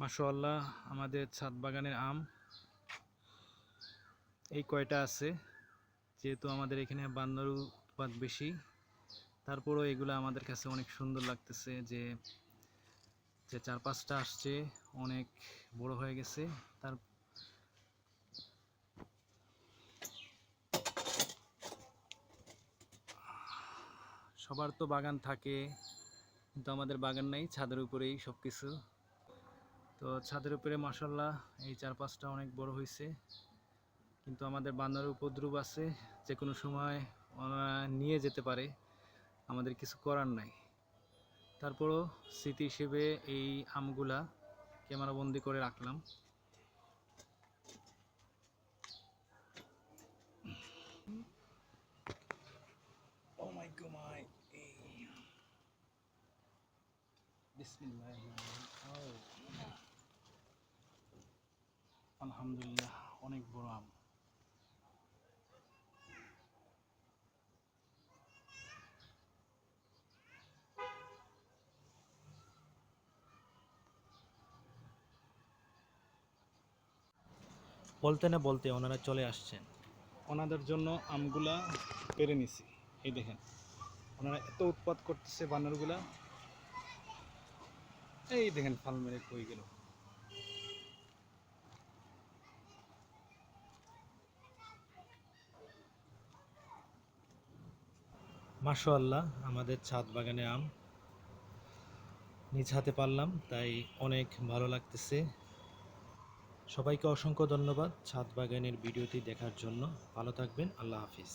মাশাআল্লাহ আমাদের ছাদ বাগানের আম এই কয়টা আছে। যেহেতু আমাদের এখানে বান্দরের উৎপাত বেশি, তারপরও এগুলো আমাদের কাছে অনেক সুন্দর লাগতেছে যে যে 4-5টা আসছে, অনেক বড় হয়ে গেছে। তার সবার তো বাগান থাকে, কিন্তু আমাদের বাগান নাই, ছাদের উপরেই সব কিছু। তো ছাদের উপরে মাশাআল্লাহ এই 4-5টা অনেক বড় হয়েছে, কিন্তু আমাদের বান্দরের উপদ্রব আছে, যে কোনো সময় নিয়ে যেতে পারে, আমাদের কিছু করার নাই। তারপরও স্মৃতি হিসেবে এই আমগুলা ক্যামেরাবন্দি করে রাখলাম। ও মাই গড মাই বিসমিল্লাহ, আলহামদুলিল্লাহ অনেক বড় আম। বলতে না বলতে ওনারা চলে আসছেন। ওনাদের জন্য আমগুলা পেরে নিছি। এই দেখেন ওনারা এত উৎপাত করতেছে বানরগুলা। এই দেখেন ফাল মেরে কই গেল। মাশাআল্লাহ আমাদের ছাদ বাগানে আম নিজ হাতে পারলাম, তাই অনেক ভালো লাগতেছে। সবাইকে অসংখ্য ধন্যবাদ ছাদ বাগানের ভিডিওটি দেখার জন্য। ভালো থাকবেন, আল্লাহ হাফিজ।